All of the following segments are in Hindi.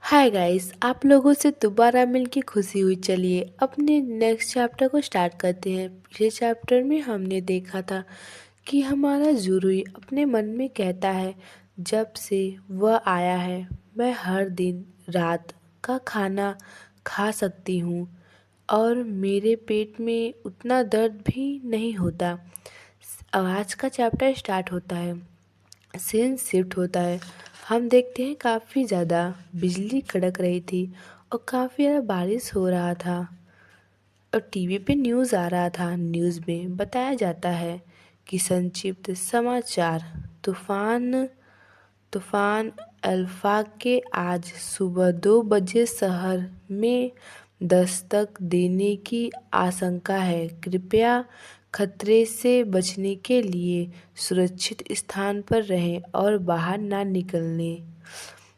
हाय गाइस, आप लोगों से दोबारा मिलके खुशी हुई। चलिए अपने नेक्स्ट चैप्टर को स्टार्ट करते हैं। पिछले चैप्टर में हमने देखा था कि हमारा जुरुई अपने मन में कहता है, जब से वह आया है मैं हर दिन रात का खाना खा सकती हूँ और मेरे पेट में उतना दर्द भी नहीं होता। आज का चैप्टर स्टार्ट होता है, सीन शिफ्ट होता है। हम देखते हैं काफ़ी ज़्यादा बिजली कड़क रही थी और काफ़ी ज़्यादा बारिश हो रहा था और टीवी पे न्यूज़ आ रहा था। न्यूज़ में बताया जाता है कि संक्षिप्त समाचार तूफान तूफान अल्फा के आज सुबह 2 बजे शहर में दस्तक देने की आशंका है। कृपया खतरे से बचने के लिए सुरक्षित स्थान पर रहें और बाहर ना निकलें।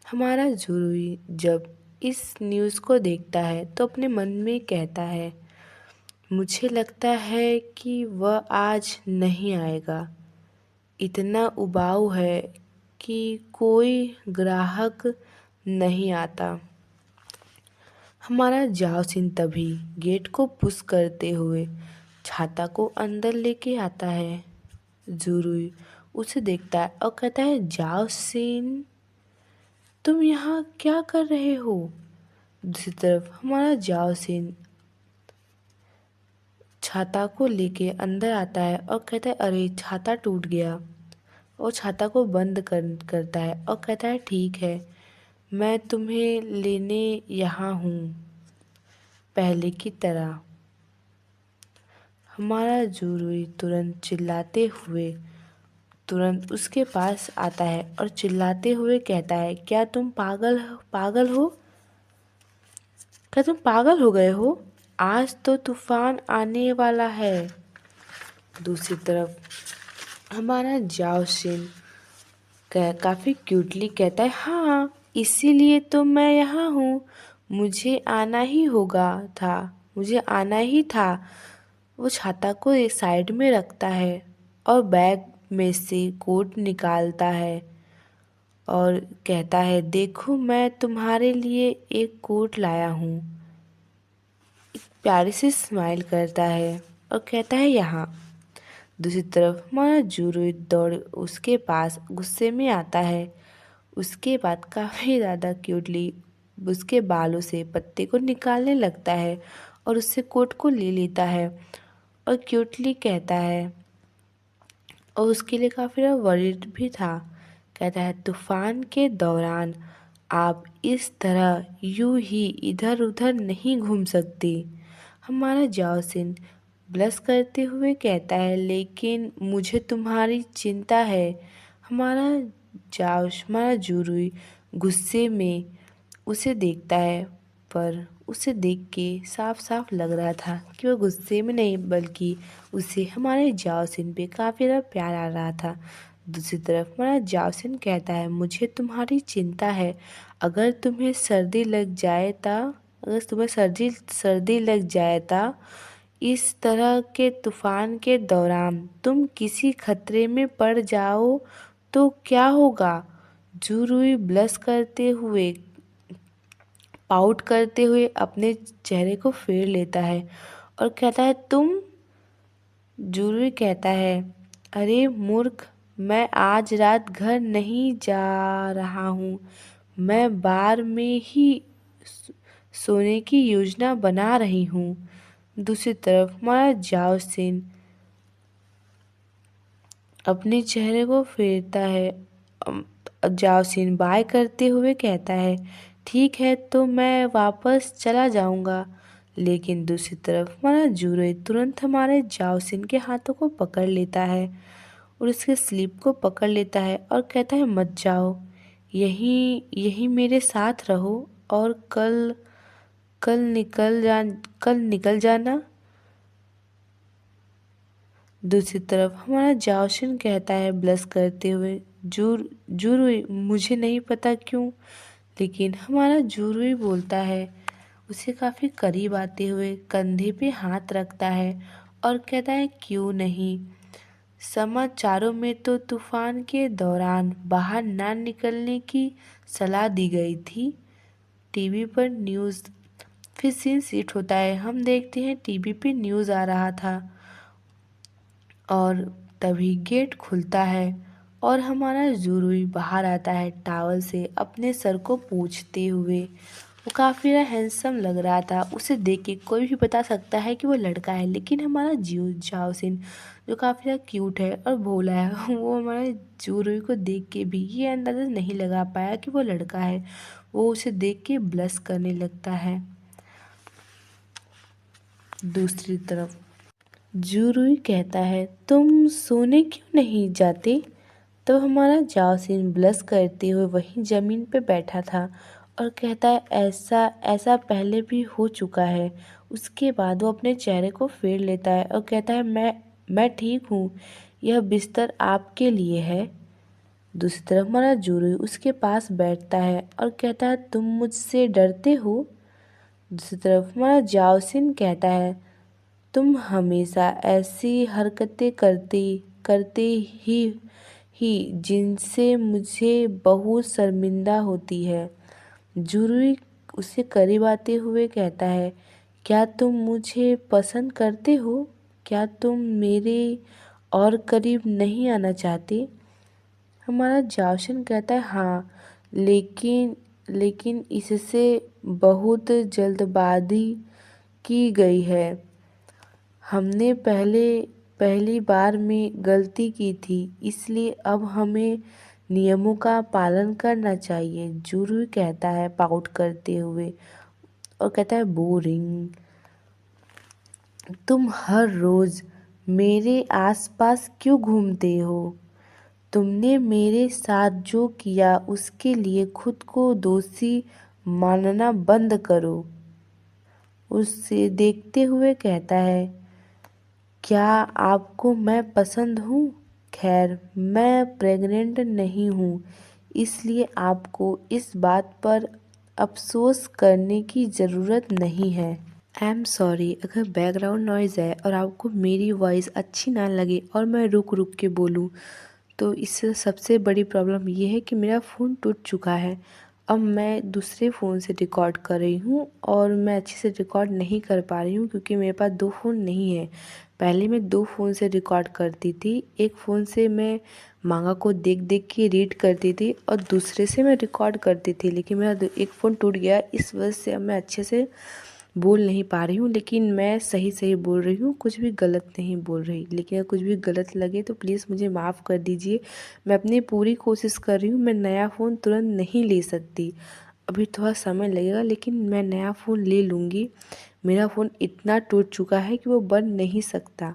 हमारा जुर्मी जब इस न्यूज़ को देखता है तो अपने मन में कहता है, मुझे लगता है कि वह आज नहीं आएगा। इतना उबाऊ है कि कोई ग्राहक नहीं आता। हमारा जाओसिन तभी गेट को पुश करते हुए छाता को अंदर लेके आता है। जुरुई उसे देखता है और कहता है, जाओसिन तुम यहाँ क्या कर रहे हो? दूसरी तरफ हमारा जाओसिन छाता को लेके अंदर आता है और कहता है, अरे छाता टूट गया। और छाता को बंद करता है और कहता है, ठीक है, मैं तुम्हें लेने यहाँ हूँ पहले की तरह। हमारा जुर्मी तुरंत उसके पास आता है और चिल्लाते हुए कहता है, क्या तुम पागल हो? क्या तुम पागल हो गए हो? आज तो तूफान आने वाला है। दूसरी तरफ हमारा जाओशिन काफ़ी क्यूटली कहता है, हाँ इसीलिए तो मैं यहाँ हूँ। मुझे आना ही था। वो छाता को एक साइड में रखता है और बैग में से कोट निकालता है और कहता है, देखो मैं तुम्हारे लिए एक कोट लाया हूँ। प्यारे से स्माइल करता है और कहता है, यहाँ। दूसरी तरफ हमारा जुर्मी दौड़ उसके पास गुस्से में आता है। उसके बाद काफ़ी ज़्यादा क्यूटली उसके बालों से पत्ते को निकालने लगता है और उससे कोट को ले लेता है और क्यूटली कहता है, और उसके लिए काफ़ी वरीड भी था। कहता है, तूफान के दौरान आप इस तरह यूं ही इधर उधर नहीं घूम सकती। हमारा जाओसिन ब्लश करते हुए कहता है, लेकिन मुझे तुम्हारी चिंता है। हमारा जुर्मी गुस्से में उसे देखता है, पर उसे देख के साफ साफ लग रहा था कि वह गुस्से में नहीं, बल्कि उसे हमारे जाओसिन पे काफ़ी ज़्यादा प्यार आ रहा था। दूसरी तरफ हमारा जाओसिन कहता है, मुझे तुम्हारी चिंता है। अगर तुम्हें सर्दी लग जाए ता इस तरह के तूफान के दौरान तुम किसी खतरे में पड़ जाओ तो क्या होगा? जुर्मी ब्लश करते हुए पाउट करते हुए अपने चेहरे को फेर लेता है और कहता है, तुम? जुर्मी कहता है, अरे मूर्ख, मैं आज रात घर नहीं जा रहा हूँ। मैं बार में ही सोने की योजना बना रही हूँ। दूसरी तरफ हमारा जाओसिन अपने चेहरे को फेरता है। जाओसिन बाय करते हुए कहता है, ठीक है, तो मैं वापस चला जाऊंगा। लेकिन दूसरी तरफ हमारा जुर्मी तुरंत हमारे जाओसिन के हाथों को पकड़ लेता है और उसके स्लीप को पकड़ लेता है और कहता है, मत जाओ, यही यही मेरे साथ रहो और कल कल निकल जाना। दूसरी तरफ हमारा जाओशिन कहता है ब्लश करते हुए, जुर्मी मुझे नहीं पता क्यों, लेकिन हमारा जुर्मी बोलता है, उसे काफ़ी करीब आते हुए कंधे पे हाथ रखता है और कहता है, क्यों नहीं। समाचारों में तो तूफान के दौरान बाहर ना निकलने की सलाह दी गई थी। टीवी पर न्यूज़। फिर सीन शिफ्ट होता है, हम देखते हैं टीवी पे न्यूज़ आ रहा था और तभी गेट खुलता है और हमारा जुरुई बाहर आता है टॉवल से अपने सर को पोंछते हुए। वो काफ़ी हैंडसम लग रहा था। उसे देख के कोई भी बता सकता है कि वो लड़का है, लेकिन हमारा जाओसिन जो काफ़ी क्यूट है और भोला है वो हमारे जुरुई को देख के भी ये अंदाज़ा नहीं लगा पाया कि वो लड़का है। वो उसे देख के ब्लश करने लगता है। दूसरी तरफ जुरुई कहता है, तुम सोने क्यों नहीं जाते? तो हमारा जाओसिन ब्लश करते हुए वहीं ज़मीन पे बैठा था और कहता है, ऐसा ऐसा पहले भी हो चुका है। उसके बाद वो अपने चेहरे को फेर लेता है और कहता है, मैं ठीक हूँ, यह बिस्तर आपके लिए है। दूसरी तरफ हमारा जुरुई उसके पास बैठता है और कहता है, तुम मुझसे डरते हो? दूसरी तरफ हमारा जाओसिन कहता है, तुम हमेशा ऐसी हरकतें करते करते ही जिनसे मुझे बहुत शर्मिंदा होती है। जुरुई उसे करीब आते हुए कहता है, क्या तुम मुझे पसंद करते हो? क्या तुम मेरे और करीब नहीं आना चाहते? हमारा जाशन कहता है, हाँ, लेकिन इससे बहुत जल्दबाजी की गई है। हमने पहली बार में गलती की थी, इसलिए अब हमें नियमों का पालन करना चाहिए। जुरुई कहता है पाउट करते हुए और कहता है, बोरिंग। तुम हर रोज मेरे आसपास क्यों घूमते हो? तुमने मेरे साथ जो किया उसके लिए खुद को दोषी मानना बंद करो। उसे देखते हुए कहता है, क्या आपको मैं पसंद हूँ? खैर, मैं प्रेग्नेंट नहीं हूँ, इसलिए आपको इस बात पर अफसोस करने की ज़रूरत नहीं है। आई एम सॉरी अगर बैकग्राउंड नॉइज़ है और आपको मेरी वॉइस अच्छी ना लगे और मैं रुक रुक के बोलूँ, तो इससे सबसे बड़ी प्रॉब्लम ये है कि मेरा फ़ोन टूट चुका है। अब मैं दूसरे फ़ोन से रिकॉर्ड कर रही हूँ और मैं अच्छे से रिकॉर्ड नहीं कर पा रही हूँ क्योंकि मेरे पास 2 फ़ोन नहीं है। पहले मैं 2 फ़ोन से रिकॉर्ड करती थी। एक फ़ोन से मैं माँगा को देख देख के रीड करती थी और दूसरे से मैं रिकॉर्ड करती थी, लेकिन मेरा एक फ़ोन टूट गया। इस वजह से अब मैं अच्छे से बोल नहीं पा रही हूँ, लेकिन मैं सही सही बोल रही हूँ, कुछ भी गलत नहीं बोल रही। लेकिन अगर कुछ भी गलत लगे तो प्लीज़ मुझे माफ़ कर दीजिए। मैं अपनी पूरी कोशिश कर रही हूँ। मैं नया फ़ोन तुरंत नहीं ले सकती, अभी थोड़ा समय लगेगा, लेकिन मैं नया फ़ोन ले लूँगी। मेरा फ़ोन इतना टूट चुका है कि वो बन नहीं सकता,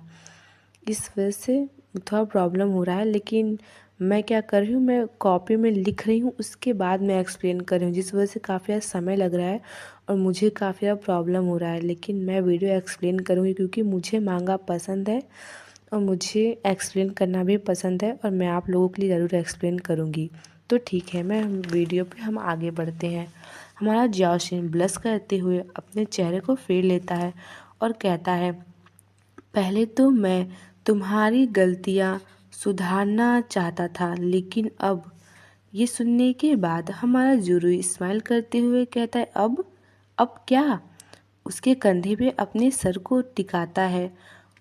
इस वजह से थोड़ा प्रॉब्लम हो रहा है। लेकिन मैं क्या कर रही हूँ, मैं कॉपी में लिख रही हूँ, उसके बाद मैं एक्सप्लेन कर रही हूँ, जिस वजह से काफ़ी ज़्यादा समय लग रहा है और मुझे काफ़ी ज़्यादा प्रॉब्लम हो रहा है। लेकिन मैं वीडियो एक्सप्लेन करूँगी क्योंकि मुझे मांगा पसंद है और मुझे एक्सप्लेन करना भी पसंद है और मैं आप लोगों के लिए ज़रूर एक्सप्लेन करूँगी। तो ठीक है, मैं वीडियो पे हम आगे बढ़ते हैं। हमारा जाओशिन ब्लश करते हुए अपने चेहरे को फेर लेता है और कहता है, पहले तो मैं तुम्हारी गलतियाँ सुधारना चाहता था, लेकिन अब। ये सुनने के बाद हमारा जुरुई स्माइल करते हुए कहता है, अब क्या? उसके कंधे पे अपने सर को टिकाता है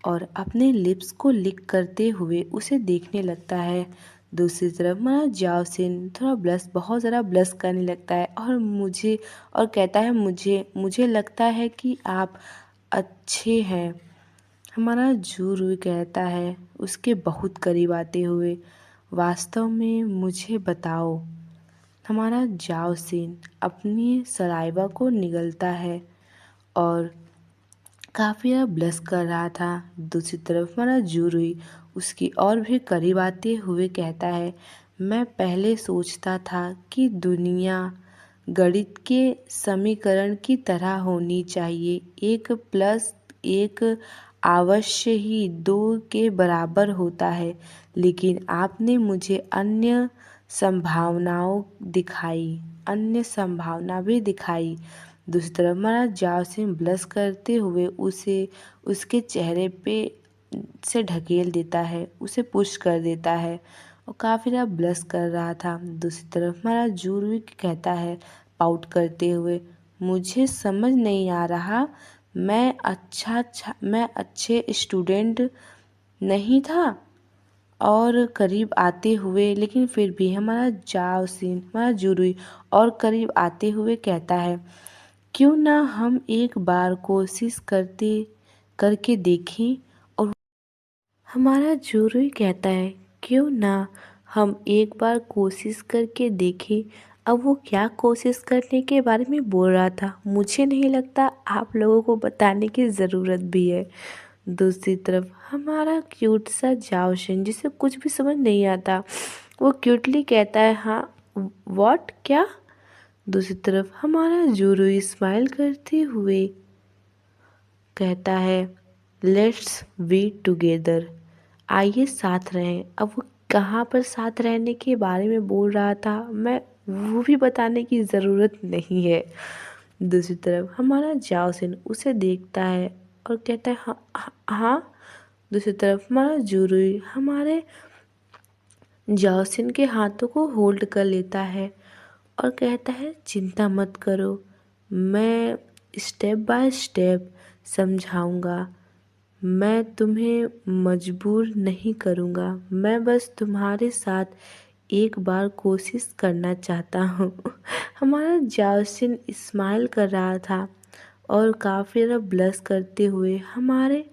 और अपने लिप्स को लिक करते हुए उसे देखने लगता है। दूसरी तरफ हमारा जाओसिन थोड़ा बहुत ज़्यादा ब्लश करने लगता है और कहता है, मुझे लगता है कि आप अच्छे हैं। हमारा जुरुई कहता है उसके बहुत करीब आते हुए, वास्तव में मुझे बताओ। हमारा जाओसिन अपनी सलाइवा को निगलता है और काफ़ी ब्लश कर रहा था। दूसरी तरफ हमारा जुरुई उसकी और भी करीब आते हुए कहता है, मैं पहले सोचता था कि दुनिया गणित के समीकरण की तरह होनी चाहिए, 1+1 अवश्य ही 2 के बराबर होता है, लेकिन आपने मुझे अन्य संभावना भी दिखाई। दूसरी तरफ हमारा जासिम ब्लश करते हुए उसे उसके चेहरे पे से ढकेल देता है, उसे पुश कर देता है और काफ़ी ज़्यादा ब्लश कर रहा था। दूसरी तरफ हमारा जुरुई कहता है आउट करते हुए। मुझे समझ नहीं आ रहा, मैं अच्छे स्टूडेंट नहीं था। और करीब आते हुए, लेकिन फिर भी हमारा जाओसिन, हमारा जुरुई और करीब आते हुए कहता है, क्यों ना हम एक बार कोशिश करके देखें। और हमारा जुरुई कहता है, क्यों ना हम एक बार कोशिश करके देखें। अब वो क्या कोशिश करने के बारे में बोल रहा था, मुझे नहीं लगता आप लोगों को बताने की ज़रूरत भी है। दूसरी तरफ हमारा क्यूट सा जाओशन, जिसे कुछ भी समझ नहीं आता, वो क्यूटली कहता है, हाँ व्हाट, क्या। दूसरी तरफ हमारा जुरुई स्माइल करते हुए कहता है, लेट्स बी टुगेदर, आइए साथ रहें। अब वो कहाँ पर साथ रहने के बारे में बोल रहा था, मैं वो भी बताने की ज़रूरत नहीं है। दूसरी तरफ हमारा जाओसिन उसे देखता है और कहता है, हाँ हाँ हाँ। दूसरी तरफ हमारा जुरुई हमारे जाओसिन के हाथों को होल्ड कर लेता है और कहता है, चिंता मत करो, मैं स्टेप बाय स्टेप समझाऊंगा। मैं तुम्हें मजबूर नहीं करूँगा, मैं बस तुम्हारे साथ एक बार कोशिश करना चाहता हूँ। हमारा जाओसिन स्माइल कर रहा था और काफ़ी ज़्यादा ब्लश करते हुए हमारे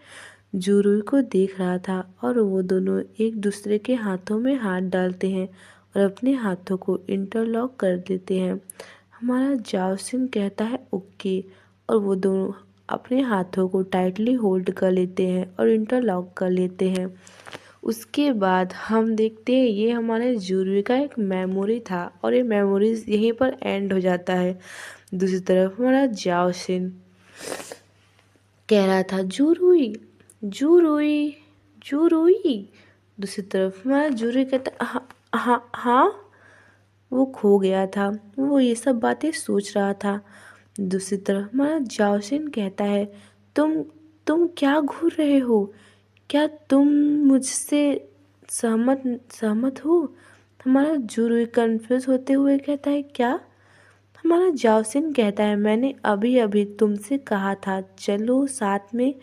जुरुई को देख रहा था, और वो दोनों एक दूसरे के हाथों में हाथ डालते हैं और अपने हाथों को इंटरलॉक कर देते हैं। हमारा जाओसिन कहता है, ओके, और वो दोनों अपने हाथों को टाइटली होल्ड कर लेते हैं और इंटरलॉक कर लेते हैं। उसके बाद हम देखते हैं, ये हमारे जुरुई का एक मेमोरी था और ये मेमोरीज यहीं पर एंड हो जाता है। दूसरी तरफ हमारा जाओसिन कह रहा था, जुरुई जुरुई जुरुई। दूसरी तरफ हमारा जुरुई कहता, हाँ हाँ हाँ। वो खो गया था, वो ये सब बातें सोच रहा था। दूसरी तरफ हमारा जाओसिन कहता है, तुम क्या घूर रहे हो, क्या तुम मुझसे सहमत सहमत हो। हमारा जुरुई कंफ्यूज होते हुए कहता है, क्या। हमारा जाओसिन कहता है, मैंने अभी अभी तुमसे कहा था चलो साथ में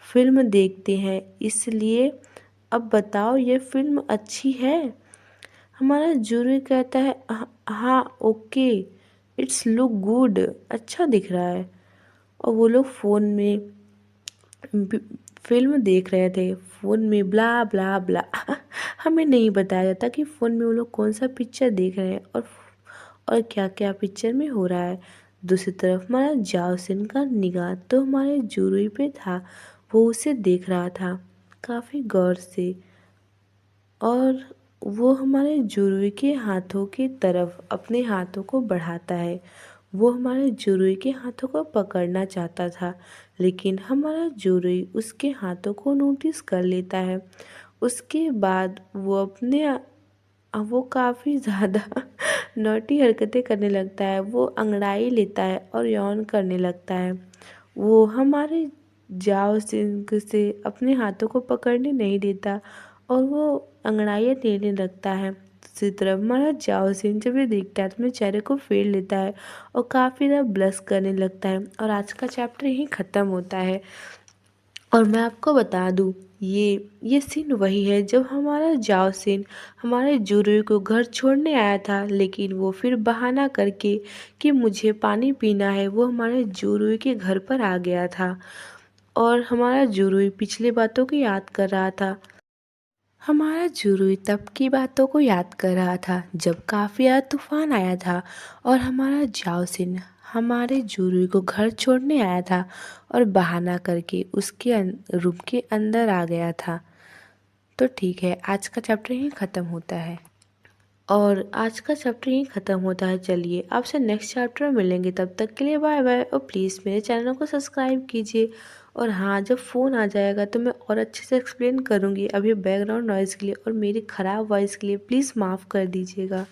फिल्म देखते हैं, इसलिए अब बताओ ये फिल्म अच्छी है। हमारा जुरुई कहता है, हाँ ओके, इट्स लुक गुड, अच्छा दिख रहा है। और वो लोग फ़ोन में फिल्म देख रहे थे, फ़ोन में ब्ला ब्ला ब्ला। हमें नहीं बताया जाता कि फ़ोन में वो लोग कौन सा पिक्चर देख रहे हैं और क्या क्या पिक्चर में हो रहा है। दूसरी तरफ हमारा जाओसिन का निगाह तो हमारे जुरुई पे था, वो उसे देख रहा था काफ़ी गौर से, और वो हमारे जुरुई के हाथों की तरफ अपने हाथों को बढ़ाता है। वो हमारे जुरुई के हाथों को पकड़ना चाहता था, लेकिन हमारा जुरुई उसके हाथों को नोटिस कर लेता है। उसके बाद वो काफ़ी ज़्यादा नॉटी हरकतें करने लगता है। वो अंगड़ाई लेता है और यौन करने लगता है। वो हमारे जाओ सिंह से अपने हाथों को पकड़ने नहीं देता और वो अंगड़ाइयाँ देने लगता है। दूसरी तरफ हमारा जाओ सिंह जब ये देखता है तो अपने चेहरे को फेर लेता है और काफ़ी ज़्यादा ब्लश करने लगता है, और आज का चैप्टर यहीं ख़त्म होता है। और मैं आपको बता दूँ, ये सीन वही है जब हमारा जाओसिन हमारे जुरुई को घर छोड़ने आया था, लेकिन वो फिर बहाना करके कि मुझे पानी पीना है, वो हमारे जुरुई के घर पर आ गया था। और हमारा जुरुई पिछली बातों को याद कर रहा था। हमारा जुरुई तब की बातों को याद कर रहा था जब काफ़ी ज़्यादा तूफान आया था और हमारा जाओसिन हमारे जुरुई को घर छोड़ने आया था और बहाना करके उसके रूम के अंदर आ गया था। तो ठीक है, आज का चैप्टर यहीं ख़त्म होता है। और आज का चैप्टर यहीं ख़त्म होता है। चलिए आपसे नेक्स्ट चैप्टर में मिलेंगे, तब तक के लिए बाय बाय। और प्लीज़ मेरे चैनल को सब्सक्राइब कीजिए। और हाँ, जब फ़ोन आ जाएगा तो मैं और अच्छे से एक्सप्लेन करूँगी। अभी बैकग्राउंड नॉइज़ के लिए और मेरी ख़राब वॉइस के लिए प्लीज़ माफ़ कर दीजिएगा।